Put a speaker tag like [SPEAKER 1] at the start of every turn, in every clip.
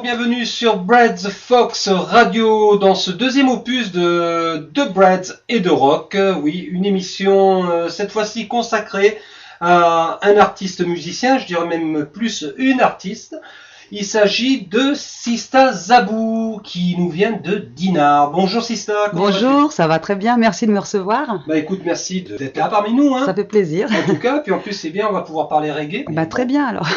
[SPEAKER 1] Bonjour, bienvenue sur Breads Fox Radio dans ce deuxième opus de Breads et de Rock. Oui, une émission cette fois-ci consacrée à un artiste musicien, je dirais même plus une artiste. Il s'agit de Sista Zabou qui nous vient de Dinard. Bonjour Sista.
[SPEAKER 2] Bonjour, ça va très bien, merci de me recevoir.
[SPEAKER 1] Bah écoute, merci d'être là parmi nous.
[SPEAKER 2] Ça fait plaisir.
[SPEAKER 1] En tout cas, puis en plus c'est bien, on va pouvoir parler reggae.
[SPEAKER 2] Bah très bien alors.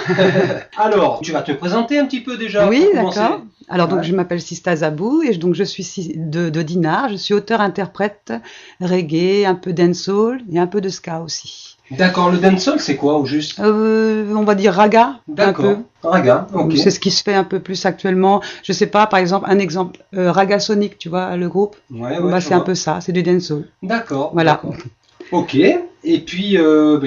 [SPEAKER 1] Alors, tu vas te présenter un petit peu déjà.
[SPEAKER 2] Oui, d'accord. Alors donc je m'appelle Sista Zabou et donc je suis de Dinard. Je suis auteur-interprète reggae, un peu dancehall et un peu de ska aussi.
[SPEAKER 1] D'accord, le dancehall c'est quoi au juste?
[SPEAKER 2] On va dire raga.
[SPEAKER 1] D'accord, raga, ok.
[SPEAKER 2] C'est ce qui se fait un peu plus actuellement. Je sais pas, par exemple, un exemple, Raga Sonic, tu vois, le groupe.
[SPEAKER 1] Ouais,
[SPEAKER 2] bah, c'est un peu ça, c'est du dancehall.
[SPEAKER 1] D'accord.
[SPEAKER 2] Voilà.
[SPEAKER 1] D'accord. Ok. Et puis,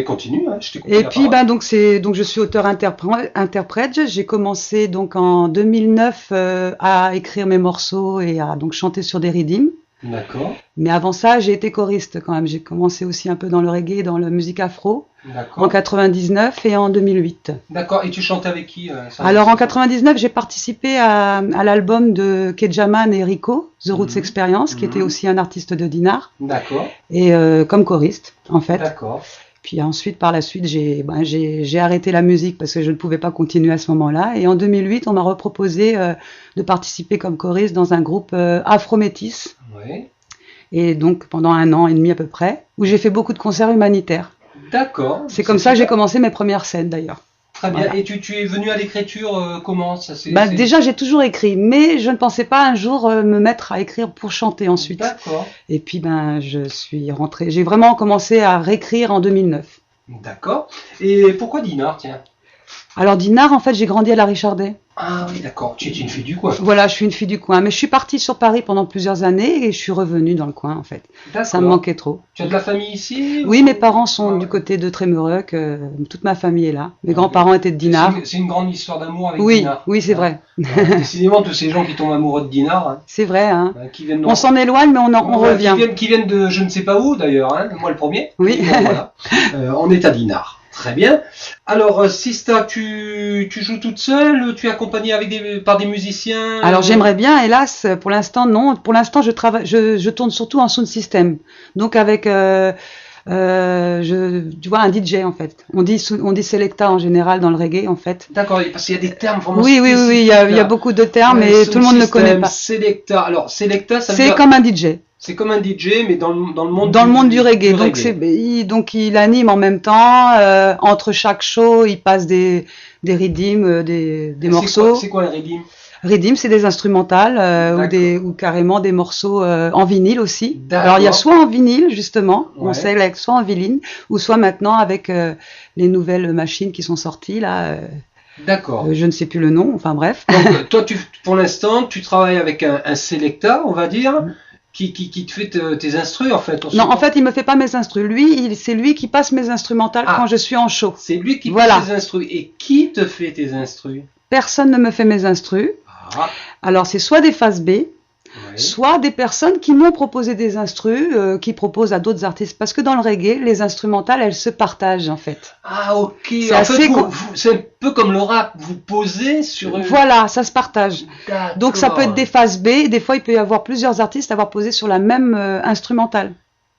[SPEAKER 1] continue. Hein, je t'écoute.
[SPEAKER 2] Et puis, donc je suis auteur-interprète. J'ai commencé donc en 2009 à écrire mes morceaux et à donc chanter sur des rythms.
[SPEAKER 1] D'accord.
[SPEAKER 2] Mais avant ça, j'ai été choriste quand même. J'ai commencé aussi un peu dans le reggae, dans la musique afro.
[SPEAKER 1] D'accord.
[SPEAKER 2] En 99 et en 2008.
[SPEAKER 1] D'accord. Et tu chantais avec qui
[SPEAKER 2] Alors en 99, j'ai participé à l'album de Kedjaman et Rico, The Roots Experience, qui était aussi un artiste de Dinard.
[SPEAKER 1] D'accord.
[SPEAKER 2] Et comme choriste, en fait.
[SPEAKER 1] D'accord.
[SPEAKER 2] Puis ensuite, par la suite, j'ai arrêté la musique parce que je ne pouvais pas continuer à ce moment-là. Et en 2008, on m'a reproposé de participer comme choriste dans un groupe afro-métis.
[SPEAKER 1] Oui.
[SPEAKER 2] Et donc pendant 1 an et demi à peu près, où j'ai fait beaucoup de concerts humanitaires.
[SPEAKER 1] D'accord.
[SPEAKER 2] C'est comme ça que j'ai commencé mes premières scènes d'ailleurs.
[SPEAKER 1] Très bien.
[SPEAKER 2] Voilà.
[SPEAKER 1] Et tu es venu à l'écriture comment ça
[SPEAKER 2] Déjà, j'ai toujours écrit, mais je ne pensais pas un jour me mettre à écrire pour chanter ensuite.
[SPEAKER 1] D'accord.
[SPEAKER 2] Et puis, je suis rentrée. J'ai vraiment commencé à réécrire en 2009.
[SPEAKER 1] D'accord. Et pourquoi Dinard, tiens?
[SPEAKER 2] Alors, Dinard, en fait, j'ai grandi à la Richardet.
[SPEAKER 1] Ah oui, d'accord. Tu es une fille du coin.
[SPEAKER 2] Voilà, je suis une fille du coin. Mais je suis partie sur Paris pendant plusieurs années et je suis revenue dans le coin, en fait. Ça me manquait trop.
[SPEAKER 1] Tu as de la famille ici?
[SPEAKER 2] Oui, mes parents sont du côté de Trémureuc. Toute ma famille est là. Mes grands-parents étaient de Dinard.
[SPEAKER 1] C'est une grande histoire d'amour avec Dinard.
[SPEAKER 2] Oui, c'est vrai.
[SPEAKER 1] Décidément, tous ces gens qui tombent amoureux de Dinard. Hein,
[SPEAKER 2] c'est vrai, hein.
[SPEAKER 1] Qui viennent
[SPEAKER 2] on s'en éloigne, mais on revient.
[SPEAKER 1] Qui viennent de je ne sais pas où, d'ailleurs. Hein, moi, le premier.
[SPEAKER 2] Oui.
[SPEAKER 1] Bon, voilà. On est à Dinard. Très bien. Alors, Sista, tu joues toute seule? Tu es accompagnée par des musiciens?
[SPEAKER 2] Alors, j'aimerais bien, hélas, pour l'instant, non. Pour l'instant, je tourne surtout en sound system. Donc, avec, tu vois, un DJ, en fait. On dit selecta en général dans le reggae, en fait.
[SPEAKER 1] D'accord, parce qu'il y a des termes vraiment
[SPEAKER 2] Oui, il y a beaucoup de termes, mais tout le monde ne connaît pas.
[SPEAKER 1] Selecta. Alors, selecta, ça veut
[SPEAKER 2] dire... C'est comme un DJ.
[SPEAKER 1] C'est comme un DJ, mais dans le monde
[SPEAKER 2] du reggae. Donc il anime en même temps. Entre chaque show, il passe des rythms, des morceaux.
[SPEAKER 1] C'est quoi un rythme?
[SPEAKER 2] Rythme, c'est des instrumentales ou carrément des morceaux en vinyle aussi. Alors il y a soit en vinyle justement, on sélecte soit en vinyle, ou soit maintenant avec les nouvelles machines qui sont sorties là.
[SPEAKER 1] D'accord.
[SPEAKER 2] Je ne sais plus le nom. Enfin bref.
[SPEAKER 1] Donc toi, pour l'instant, tu travailles avec un selecta, on va dire. Qui te fait tes instrus en fait?
[SPEAKER 2] Non, en fait, il me fait pas mes instrus. C'est lui qui passe mes instrumentales quand je suis en show.
[SPEAKER 1] C'est lui qui passe tes instrus. Et qui te fait tes instrus?
[SPEAKER 2] Personne ne me fait mes instrus.
[SPEAKER 1] Ah.
[SPEAKER 2] Alors, c'est soit des phases B, soit des personnes qui m'ont proposé des instrus, qui proposent à d'autres artistes. Parce que dans le reggae, les instrumentales, elles se partagent en fait.
[SPEAKER 1] Ah ok, c'est un peu comme le rap, vous posez sur...
[SPEAKER 2] Voilà, ça se partage. Donc ça peut être des phases B, des fois il peut y avoir plusieurs artistes avoir posé sur la même instrumentale.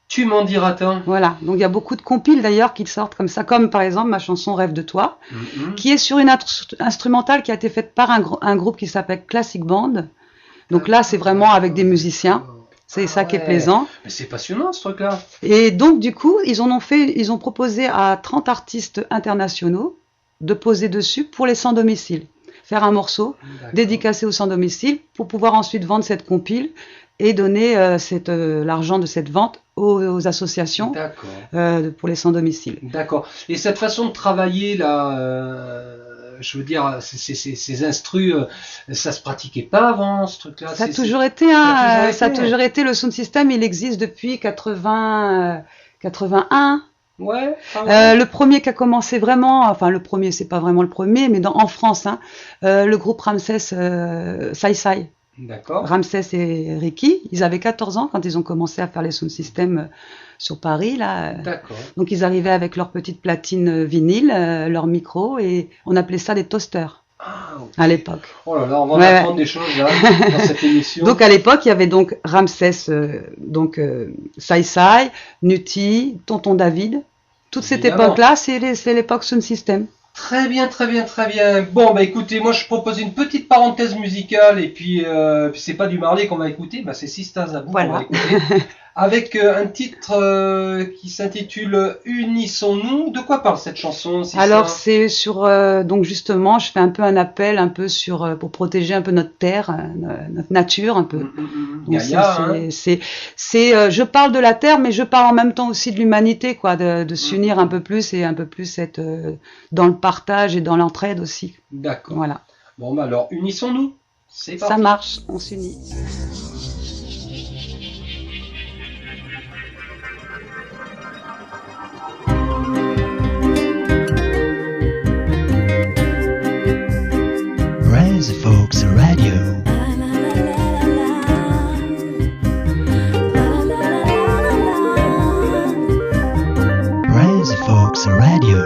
[SPEAKER 1] Tu m'en diras tant.
[SPEAKER 2] Voilà, donc il y a beaucoup de compiles d'ailleurs qui sortent comme ça, comme par exemple ma chanson Rêve de toi, qui est sur une instrumentale qui a été faite par un groupe qui s'appelle Classic Band. Donc là, c'est vraiment avec des musiciens. C'est ça qui est plaisant.
[SPEAKER 1] Mais c'est passionnant, ce truc-là.
[SPEAKER 2] Et donc, du coup, ils ont proposé à 30 artistes internationaux de poser dessus pour les sans-domicile. Faire un morceau dédicacé aux sans-domicile pour pouvoir ensuite vendre cette compile et donner l'argent de cette vente aux associations pour les sans-domicile.
[SPEAKER 1] D'accord. Et cette façon de travailler, là... je veux dire, ces instrus, ça se pratiquait pas avant, ce truc-là?
[SPEAKER 2] Ça a toujours été, le sound system, il existe depuis 81.
[SPEAKER 1] Ouais.
[SPEAKER 2] Le premier qui a commencé vraiment, enfin le premier, c'est pas vraiment le premier, mais en France, le groupe Ramsès Sai Sai.
[SPEAKER 1] D'accord.
[SPEAKER 2] Ramsès et Ricky, ils avaient 14 ans quand ils ont commencé à faire les sound systems sur Paris, là.
[SPEAKER 1] D'accord.
[SPEAKER 2] Donc ils arrivaient avec leur petite platine vinyle, leur micro, et on appelait ça des toasters. à l'époque.
[SPEAKER 1] Oh là là, on va apprendre des choses là, dans cette émission.
[SPEAKER 2] Donc à l'époque, il y avait donc Ramsès, Sai Sai, Nutty, Tonton David. Toute cette époque-là, c'est l'époque Sound System.
[SPEAKER 1] Très bien, très bien, très bien. Bon, bah écoutez, moi je propose une petite parenthèse musicale et puis c'est pas du Marley qu'on va écouter, bah c'est Sista Zabou qu'on va écouter. Avec un titre qui s'intitule Unissons-nous. De quoi parle cette chanson, Sista ?
[SPEAKER 2] Alors c'est sur donc justement, je fais un peu un appel un peu sur pour protéger un peu notre terre, notre nature un peu. Donc, je parle de la terre, mais je parle en même temps aussi de l'humanité, quoi, de s'unir un peu plus et un peu plus être dans le partage et dans l'entraide aussi.
[SPEAKER 1] D'accord.
[SPEAKER 2] Voilà.
[SPEAKER 1] Bon, bah alors unissons-nous. C'est parti.
[SPEAKER 2] Ça marche, on s'unit.
[SPEAKER 3] Folks Radio. Rise Folks Radio.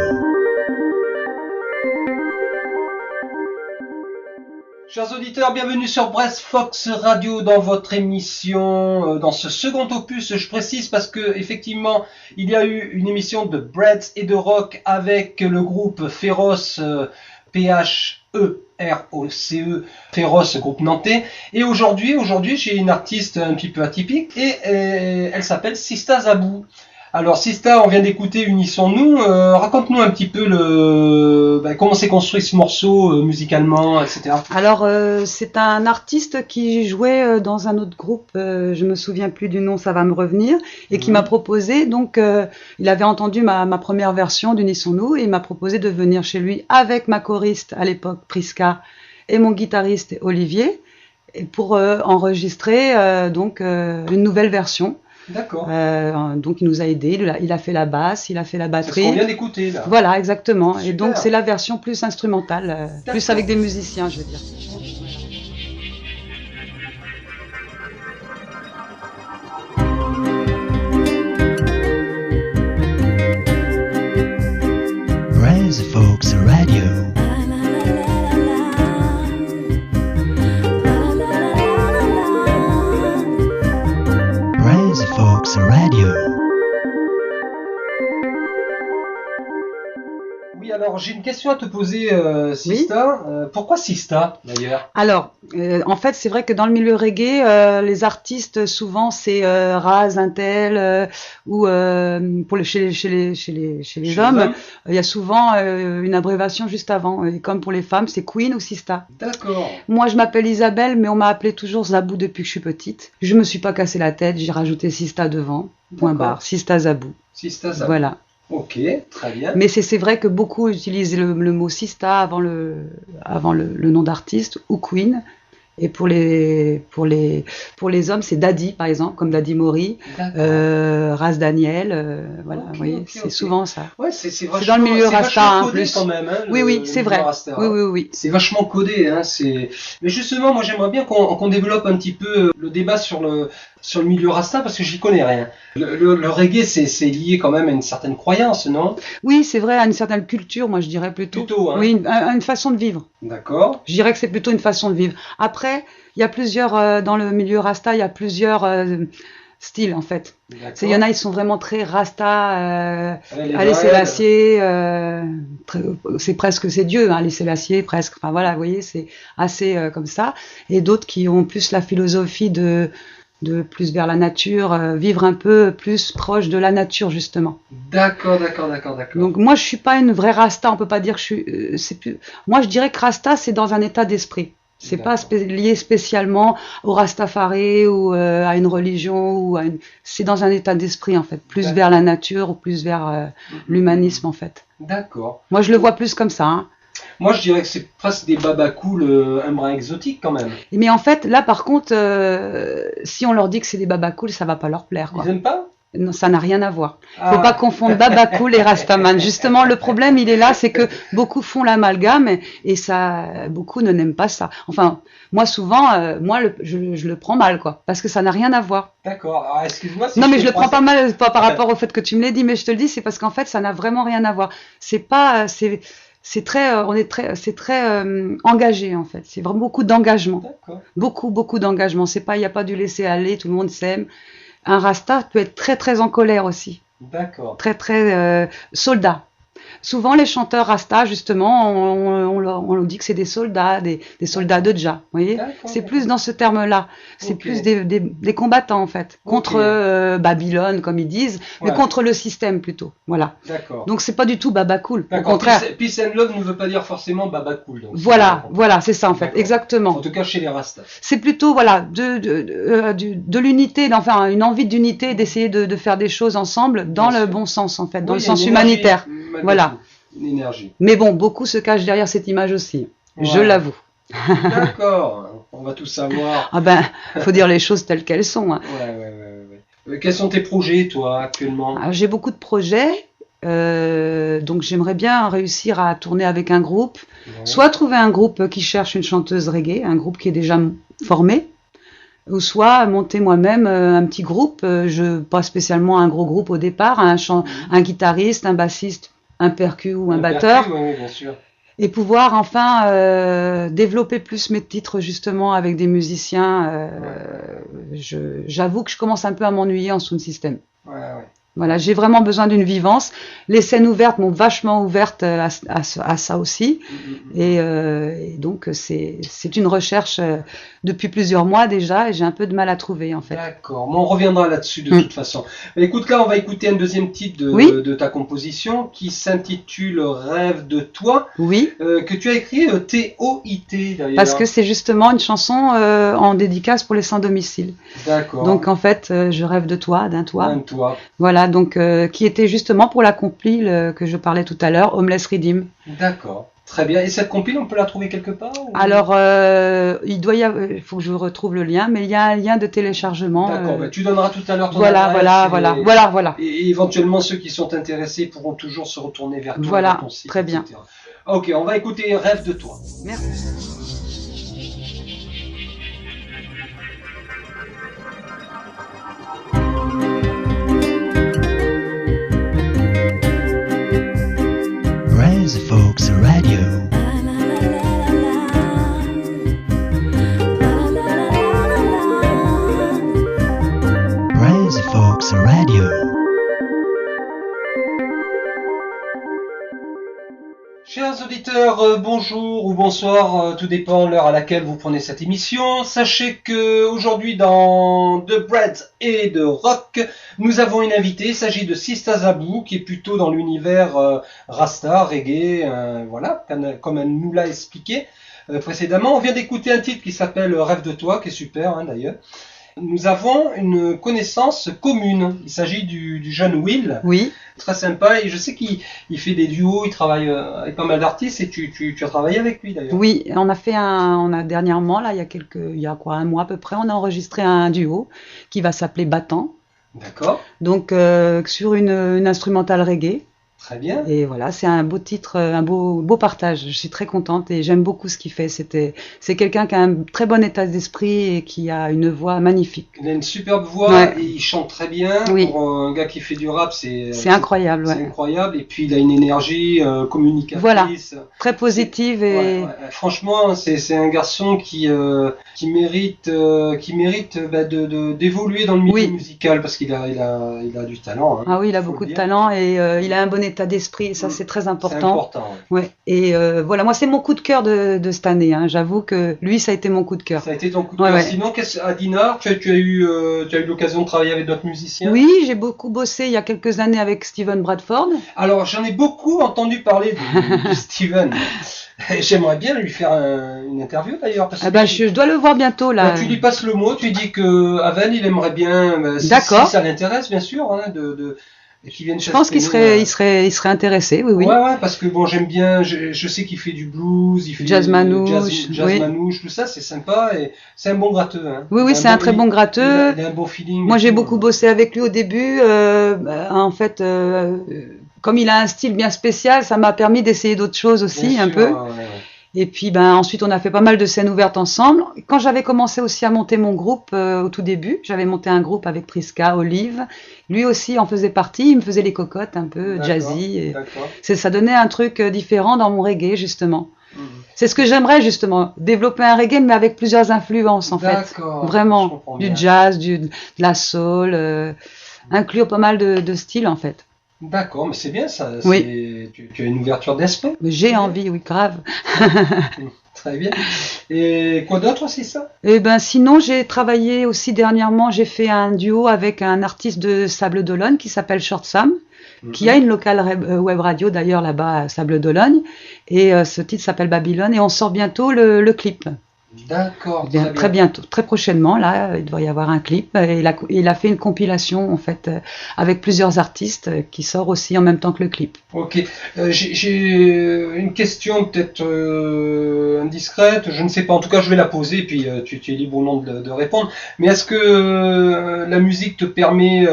[SPEAKER 1] Chers auditeurs, bienvenue sur Brest Fox Radio dans votre émission, dans ce second opus, je précise parce que effectivement il y a eu une émission de Breads et de Rock avec le groupe Féroce, P-H-E-R-O-C-E, Féroce, groupe nantais. Et aujourd'hui, j'ai une artiste un petit peu atypique et elle s'appelle Sista Zabou. Alors Sista, on vient d'écouter Unissons-nous. Raconte-nous un petit peu comment s'est construit ce morceau musicalement, etc.
[SPEAKER 2] Alors c'est un artiste qui jouait dans un autre groupe, je me souviens plus du nom, ça va me revenir, et qui m'a proposé, donc il avait entendu ma première version d'Unissons-nous et il m'a proposé de venir chez lui avec ma choriste à l'époque, Priska, et mon guitariste Olivier, et pour enregistrer une nouvelle version.
[SPEAKER 1] D'accord.
[SPEAKER 2] Donc il nous a aidés, il a fait la basse, il a fait la batterie.
[SPEAKER 1] C'est ce qu'on vient d'écouter là.
[SPEAKER 2] Voilà, exactement.
[SPEAKER 1] Super.
[SPEAKER 2] Et donc c'est la version plus instrumentale, plus avec des musiciens, je veux dire.
[SPEAKER 3] Rise Folks Radio. Folks Radio.
[SPEAKER 1] Oui, alors j'ai une question à te poser, Sista. Oui. Pourquoi Sista d'ailleurs ?
[SPEAKER 2] Alors, en fait, c'est vrai que dans le milieu reggae, les artistes souvent c'est Raz, Intel ou chez les hommes, il y a souvent une abréviation juste avant. Et comme pour les femmes, c'est Queen ou Sista.
[SPEAKER 1] D'accord.
[SPEAKER 2] Moi, je m'appelle Isabelle, mais on m'a appelée toujours Zabou depuis que je suis petite. Je me suis pas cassé la tête, j'ai rajouté Sista devant. Point barre. Sista Zabou.
[SPEAKER 1] Sista Zabou.
[SPEAKER 2] Voilà.
[SPEAKER 1] Ok, très bien.
[SPEAKER 2] Mais c'est vrai que beaucoup utilisent le mot Sista avant le nom d'artiste ou Queen. Et pour les hommes, c'est Daddy, par exemple, comme Daddy Mori, Raz Daniel, voilà, vous voyez, c'est souvent ça.
[SPEAKER 1] Ouais, c'est
[SPEAKER 2] dans le milieu Rasta,
[SPEAKER 1] codé quand même, hein,
[SPEAKER 2] oui, c'est vrai.
[SPEAKER 1] Rasta,
[SPEAKER 2] oui.
[SPEAKER 1] C'est vachement codé, hein, Mais justement, moi, j'aimerais bien qu'on développe un petit peu le débat sur le milieu Rasta, parce que j'y connais rien. Le reggae, c'est lié quand même à une certaine croyance, non ?
[SPEAKER 2] Oui, c'est vrai, à une certaine culture, moi je dirais plutôt.
[SPEAKER 1] Hein.
[SPEAKER 2] Oui, une façon de vivre.
[SPEAKER 1] D'accord.
[SPEAKER 2] Je dirais que c'est plutôt une façon de vivre. Après, il y a plusieurs, dans le milieu Rasta, il y a plusieurs styles en fait. Il y en a, ils sont vraiment très Rasta, Haile Selassie, c'est Dieu, hein, Haile Selassie, presque. Enfin voilà, vous voyez, c'est assez comme ça. Et d'autres qui ont plus la philosophie de plus vers la nature, vivre un peu plus proche de la nature justement.
[SPEAKER 1] D'accord.
[SPEAKER 2] Donc moi je suis pas une vraie Rasta, on peut pas dire que je suis. Moi je dirais que Rasta c'est dans un état d'esprit. C'est pas lié spécialement au Rastafari ou à une religion c'est dans un état d'esprit en fait, plus vers la nature ou plus vers l'humanisme en fait.
[SPEAKER 1] D'accord.
[SPEAKER 2] Moi je le vois plus comme ça. Hein.
[SPEAKER 1] Moi, je dirais que c'est presque des babacools un brin exotique quand même.
[SPEAKER 2] Mais en fait, là, par contre, si on leur dit que c'est des babacools, ça va pas leur plaire. Quoi.
[SPEAKER 1] Ils aiment pas ?
[SPEAKER 2] Non, ça n'a rien à voir. Faut pas confondre babacool et rastaman. Justement, le problème, il est là, c'est que beaucoup font l'amalgame et ça, beaucoup ne n'aiment pas ça. Enfin, moi, souvent, je le prends mal, quoi, parce que ça n'a rien à voir.
[SPEAKER 1] D'accord. Alors, excuse-moi.
[SPEAKER 2] Non, mais je le prends pas mal, pas par rapport au fait que tu me l'as dit, mais je te le dis, c'est parce qu'en fait, ça n'a vraiment rien à voir. C'est pas, c'est très engagé en fait. C'est vraiment beaucoup d'engagement.
[SPEAKER 1] D'accord.
[SPEAKER 2] Beaucoup d'engagement. Il n'y a pas du laisser aller, tout le monde s'aime. Un Rasta peut être très très en colère aussi.
[SPEAKER 1] D'accord.
[SPEAKER 2] Très soldat. Souvent les chanteurs Rasta justement, on leur dit que c'est des soldats, des soldats de Jah. Vous voyez, c'est plus dans ce terme-là. C'est plus des combattants en fait, contre Babylone comme ils disent, mais contre le système plutôt. Voilà.
[SPEAKER 1] D'accord.
[SPEAKER 2] Donc c'est pas du tout Baba Cool. Au contraire.
[SPEAKER 1] Peace and love ne veut pas dire forcément Baba Cool. Donc
[SPEAKER 2] voilà, c'est ça en fait, exactement.
[SPEAKER 1] En tout cas chez les Rastas.
[SPEAKER 2] C'est plutôt de l'unité, enfin une envie d'unité, d'essayer de faire des choses ensemble dans le bon sens en fait, dans le sens humanitaire. Voilà.
[SPEAKER 1] Une énergie.
[SPEAKER 2] Mais bon, beaucoup se cachent derrière cette image aussi. Ouais. Je l'avoue.
[SPEAKER 1] D'accord. On va tout savoir.
[SPEAKER 2] Ah ben, faut dire les choses telles qu'elles sont. Hein.
[SPEAKER 1] Ouais. Quels sont tes projets, toi, actuellement?
[SPEAKER 2] J'ai beaucoup de projets. Donc j'aimerais bien réussir à tourner avec un groupe. Ouais. Soit trouver un groupe qui cherche une chanteuse reggae, un groupe qui est déjà formé. Ou soit monter moi-même un petit groupe, pas spécialement un gros groupe au départ, un guitariste, un bassiste, un percu ou un batteur,
[SPEAKER 1] oui, bien sûr.
[SPEAKER 2] Et pouvoir enfin développer plus mes titres justement avec des musiciens. J'avoue que je commence un peu à m'ennuyer en sound system.
[SPEAKER 1] Ouais.
[SPEAKER 2] Voilà, j'ai vraiment besoin d'une vivance. Les scènes ouvertes m'ont vachement ouverte à ça aussi. Et donc, c'est une recherche depuis plusieurs mois déjà et j'ai un peu de mal à trouver en fait.
[SPEAKER 1] D'accord, mais on reviendra là-dessus de toute façon. Mais écoute, là, on va écouter un deuxième titre de ta composition qui s'intitule Rêve de toi.
[SPEAKER 2] Oui.
[SPEAKER 1] Que tu as écrit T-O-I-T d'ailleurs.
[SPEAKER 2] Parce que c'est justement une chanson en dédicace pour les sans domicile.
[SPEAKER 1] D'accord.
[SPEAKER 2] Donc en fait, je rêve de toi, d'un toit.
[SPEAKER 1] D'un toit.
[SPEAKER 2] Voilà, donc qui était justement pour la compile que je parlais tout à l'heure, Homeless Redeem.
[SPEAKER 1] D'accord, très bien. Et cette compile, on peut la trouver quelque part ou...
[SPEAKER 2] Alors, il faut que je retrouve le lien, mais il y a un lien de téléchargement.
[SPEAKER 1] D'accord, tu donneras tout à l'heure ton
[SPEAKER 2] adresse. Voilà.
[SPEAKER 1] Et éventuellement, ceux qui sont intéressés pourront toujours se retourner vers toi,
[SPEAKER 2] voilà,
[SPEAKER 1] vers ton site,
[SPEAKER 2] très bien.
[SPEAKER 1] etc. Ok, on va écouter Rêve de toi.
[SPEAKER 2] Merci.
[SPEAKER 3] Res Folks Radio. Res Folks Radio.
[SPEAKER 1] Chers auditeurs, bonjour ou bonsoir, tout dépend de l'heure à laquelle vous prenez cette émission. Sachez que aujourd'hui dans The Breads et de Rock, nous avons une invitée. Il s'agit de Sista Zabou, qui est plutôt dans l'univers Rasta, reggae, voilà, comme elle nous l'a expliqué précédemment. On vient d'écouter un titre qui s'appelle Rêve de toi, qui est super d'ailleurs. Nous avons une connaissance commune. Il s'agit du jeune Will.
[SPEAKER 2] Oui.
[SPEAKER 1] Très sympa. Et je sais qu'il fait des duos, il travaille avec pas mal d'artistes et tu as travaillé avec lui d'ailleurs.
[SPEAKER 2] Oui, on a dernièrement, là, il y a un mois à peu près, on a enregistré un duo qui va s'appeler Battant.
[SPEAKER 1] D'accord.
[SPEAKER 2] Donc, sur une instrumentale reggae.
[SPEAKER 1] Très bien.
[SPEAKER 2] Et voilà, c'est un beau titre, un beau partage. Je suis très contente et j'aime beaucoup ce qu'il fait. C'est quelqu'un qui a un très bon état d'esprit et qui a une voix magnifique.
[SPEAKER 1] Il a une superbe voix et il chante très bien.
[SPEAKER 2] Oui.
[SPEAKER 1] Pour un gars qui fait du rap, c'est
[SPEAKER 2] incroyable.
[SPEAKER 1] C'est incroyable. Et puis il a une énergie communicatrice.
[SPEAKER 2] Voilà. Très positive et.
[SPEAKER 1] Franchement, c'est un garçon qui mérite d'évoluer dans le milieu musical parce qu'il a du talent. Hein,
[SPEAKER 2] ah oui, il a beaucoup de talent et il a un bon état d'esprit, et ça c'est très important.
[SPEAKER 1] C'est important.
[SPEAKER 2] Ouais. Et voilà, moi c'est mon coup de cœur de cette année. Hein. J'avoue que lui, ça a été mon coup de cœur.
[SPEAKER 1] Ça a été ton coup de cœur.
[SPEAKER 2] Ouais.
[SPEAKER 1] Sinon, à Dinard, tu as eu l'occasion de travailler avec d'autres musiciens?
[SPEAKER 2] Oui, j'ai beaucoup bossé il y a quelques années avec Steven Bradford.
[SPEAKER 1] Alors j'en ai beaucoup entendu parler de Steven. J'aimerais bien lui faire une interview d'ailleurs.
[SPEAKER 2] Je dois le voir bientôt là.
[SPEAKER 1] Tu lui passes le mot, tu lui dis que Aven, il aimerait bien, si ça l'intéresse bien sûr, hein,
[SPEAKER 2] je pense qu'il serait intéressé, oui.
[SPEAKER 1] Ouais, parce que bon, j'aime bien, je sais qu'il fait du blues, il fait
[SPEAKER 2] jazz manouche,
[SPEAKER 1] manouche, tout ça, c'est sympa et c'est un bon gratteux. Hein.
[SPEAKER 2] Oui, c'est un très bon gratteux.
[SPEAKER 1] Il a un bon feeling.
[SPEAKER 2] Moi, j'ai beaucoup bossé avec lui au début. En fait, comme il a un style bien spécial, ça m'a permis d'essayer d'autres choses aussi, un peu.
[SPEAKER 1] Ouais.
[SPEAKER 2] Et puis ensuite on a fait pas mal de scènes ouvertes ensemble. Quand j'avais commencé aussi à monter mon groupe au tout début, j'avais monté un groupe avec Priska, Olive. Lui aussi en faisait partie, il me faisait les cocottes un peu jazzy. Et ça donnait un truc différent dans mon reggae justement. C'est ce que j'aimerais justement, développer un reggae mais avec plusieurs influences en fait. Vraiment, du jazz, de la soul, inclure pas mal de styles en fait.
[SPEAKER 1] D'accord, mais c'est bien ça.
[SPEAKER 2] Oui.
[SPEAKER 1] Tu as une ouverture d'esprit.
[SPEAKER 2] J'ai envie, oui, grave.
[SPEAKER 1] Très bien. Et quoi d'autre aussi ça?
[SPEAKER 2] Eh sinon j'ai travaillé aussi dernièrement, j'ai fait un duo avec un artiste de Sable d'Olonne qui s'appelle Short Sam. Qui a une locale web radio d'ailleurs là-bas à Sable d'Olonne. Et ce titre s'appelle Babylone et on sort bientôt le clip.
[SPEAKER 1] D'accord.
[SPEAKER 2] Très bientôt, très prochainement, là, il doit y avoir un clip. Et il a fait une compilation en fait avec plusieurs artistes qui sort aussi en même temps que le clip.
[SPEAKER 1] Ok. J'ai une question peut-être indiscrète, je ne sais pas. En tout cas, je vais la poser et puis tu es libre ou non de répondre. Mais est-ce que la musique te permet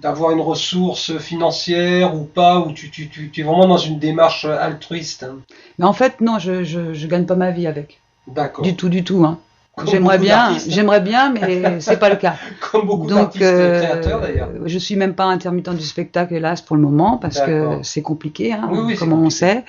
[SPEAKER 1] d'avoir une ressource financière ou pas, ou tu es vraiment dans une démarche altruiste, hein?
[SPEAKER 2] Mais en fait, non, je gagne pas ma vie avec.
[SPEAKER 1] D'accord.
[SPEAKER 2] Du tout, hein. J'aimerais bien, mais c'est pas le cas.
[SPEAKER 1] Comme beaucoup d'artistes créateurs d'ailleurs.
[SPEAKER 2] Je suis même pas intermittent du spectacle, hélas, pour le moment, parce que c'est compliqué, hein, comme on sait.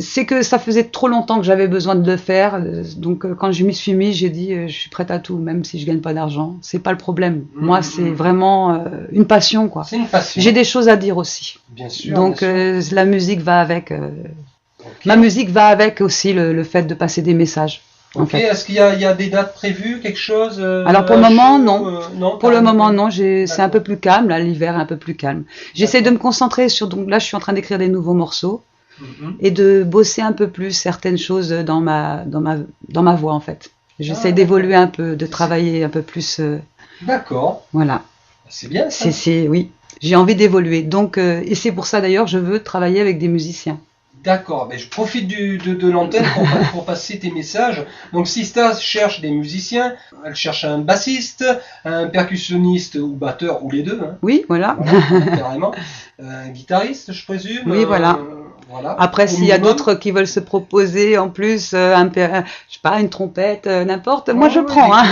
[SPEAKER 2] C'est que ça faisait trop longtemps que j'avais besoin de le faire, donc quand je m'y suis mis, j'ai dit je suis prête à tout, même si je gagne pas d'argent, c'est pas le problème. Moi, c'est vraiment une passion, quoi.
[SPEAKER 1] C'est une passion.
[SPEAKER 2] J'ai des choses à dire aussi.
[SPEAKER 1] Bien sûr.
[SPEAKER 2] Donc
[SPEAKER 1] bien sûr.
[SPEAKER 2] la musique va avec. Ma musique va avec aussi le fait de passer des messages.
[SPEAKER 1] Ok,
[SPEAKER 2] fait.
[SPEAKER 1] Est-ce qu'il y a des dates prévues, quelque chose
[SPEAKER 2] Alors pour le moment, non.
[SPEAKER 1] Non.
[SPEAKER 2] Pour le moment, non. C'est un peu plus calme, là, l'hiver est un peu plus calme. J'essaie de me concentrer sur. Donc là, je suis en train d'écrire des nouveaux morceaux et de bosser un peu plus certaines choses dans ma voix, en fait. J'essaie d'évoluer un peu, de travailler un peu plus.
[SPEAKER 1] D'accord.
[SPEAKER 2] Voilà.
[SPEAKER 1] C'est bien ça.
[SPEAKER 2] Oui. J'ai envie d'évoluer. Donc, et c'est pour ça d'ailleurs, je veux travailler avec des musiciens.
[SPEAKER 1] D'accord, je profite de l'antenne pour passer tes messages. Donc Sista cherche des musiciens, elle cherche un bassiste, un percussionniste ou batteur, ou les deux. Hein.
[SPEAKER 2] Oui, voilà.
[SPEAKER 1] Carrément. Un guitariste, je présume.
[SPEAKER 2] Oui, voilà. Après, s'il y a d'autres qui veulent se proposer en plus, je sais pas, une trompette, n'importe, moi je prends. Hein.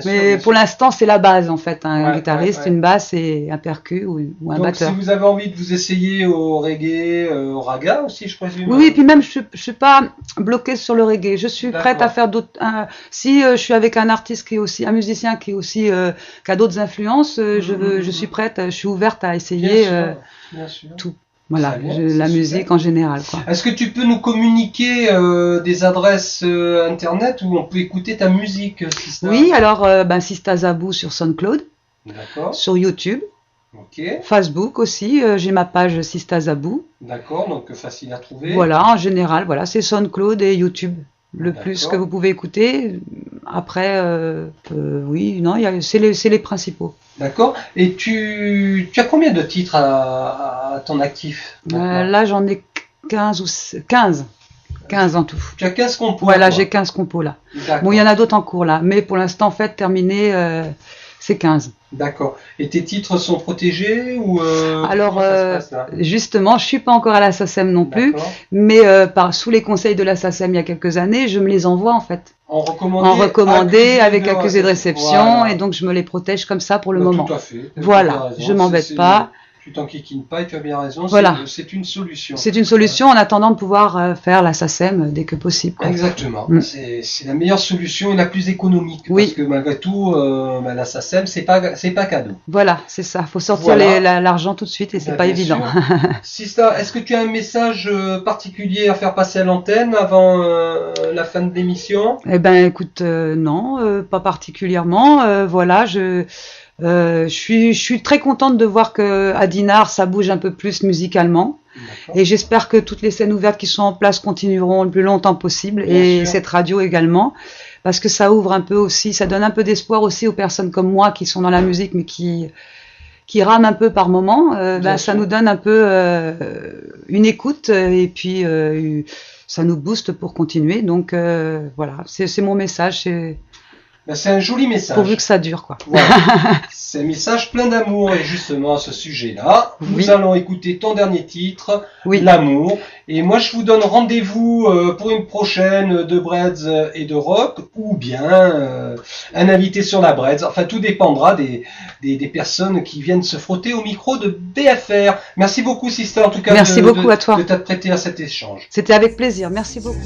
[SPEAKER 2] Mais pour l'instant, c'est la base en fait. Un guitariste, une basse et un percu ou un
[SPEAKER 1] Donc,
[SPEAKER 2] batteur.
[SPEAKER 1] Si vous avez envie de vous essayer au reggae, au raga aussi, je présume.
[SPEAKER 2] Oui, et puis même, je suis pas bloquée sur le reggae. Je suis prête à faire d'autres. Si je suis avec un artiste qui est aussi, un musicien qui est aussi, qui a d'autres influences, je suis prête, je suis ouverte à essayer
[SPEAKER 1] bien sûr.
[SPEAKER 2] tout. Voilà, la musique en général.
[SPEAKER 1] Est-ce que tu peux nous communiquer des adresses internet où on peut écouter ta musique, Sista?
[SPEAKER 2] Oui, alors Sista Zabou sur SoundCloud, sur YouTube, Facebook aussi, j'ai ma page Sista Zabou.
[SPEAKER 1] D'accord, donc facile à trouver.
[SPEAKER 2] Voilà, en général, voilà, c'est SoundCloud et YouTube. Le plus que vous pouvez écouter. Après, oui, non, c'est les principaux.
[SPEAKER 1] D'accord. Et tu as combien de titres à ton actif?
[SPEAKER 2] Là, j'en ai 15 en tout.
[SPEAKER 1] Tu as 15 compos?
[SPEAKER 2] Voilà, j'ai 15 compos là. Bon, il y en a d'autres en cours là, mais pour l'instant, en fait, terminé, c'est 15.
[SPEAKER 1] D'accord. Et tes titres sont protégés ou
[SPEAKER 2] Alors, justement, je suis pas encore à la SACEM non plus, mais sous les conseils de la SACEM il y a quelques années, je me les envoie en fait.
[SPEAKER 1] En recommandé
[SPEAKER 2] avec accusé de réception, et donc je me les protège comme ça pour le moment.
[SPEAKER 1] Tout à fait.
[SPEAKER 2] Voilà, je m'embête pas.
[SPEAKER 1] Tu t'enquiquines pas et tu as bien raison, c'est une solution.
[SPEAKER 2] C'est une solution en attendant de pouvoir faire la SACEM dès que possible. Quoi.
[SPEAKER 1] Exactement, c'est la meilleure solution et la plus économique, parce que malgré tout, la SACEM, c'est pas cadeau.
[SPEAKER 2] Voilà, c'est ça, faut sortir l'argent tout de suite et c'est pas évident.
[SPEAKER 1] Sista, est-ce que tu as un message particulier à faire passer à l'antenne avant la fin de l'émission?
[SPEAKER 2] Eh ben écoute, non, pas particulièrement, voilà, je suis très contente de voir que à Dinard ça bouge un peu plus musicalement et j'espère que toutes les scènes ouvertes qui sont en place continueront le plus longtemps possible et cette radio également parce que ça ouvre un peu aussi, ça donne un peu d'espoir aussi aux personnes comme moi qui sont dans la musique mais qui rament un peu par moment, ça nous donne un peu une écoute et puis ça nous booste pour continuer donc voilà, c'est mon message,
[SPEAKER 1] Ben, c'est un joli message.
[SPEAKER 2] Pourvu que ça dure, quoi.
[SPEAKER 1] Voilà. C'est un message plein d'amour et justement à ce sujet-là,
[SPEAKER 2] Oui.
[SPEAKER 1] nous allons écouter ton dernier titre,
[SPEAKER 2] Oui.
[SPEAKER 1] L'amour. Et moi, je vous donne rendez-vous pour une prochaine de Breads et de Rock, ou bien un invité sur la Breads. Enfin, tout dépendra des personnes qui viennent se frotter au micro de BFR. Merci beaucoup, Sister, en tout cas,
[SPEAKER 2] Merci beaucoup à toi.
[SPEAKER 1] de t'être prêté à cet échange.
[SPEAKER 2] C'était avec plaisir. Merci beaucoup.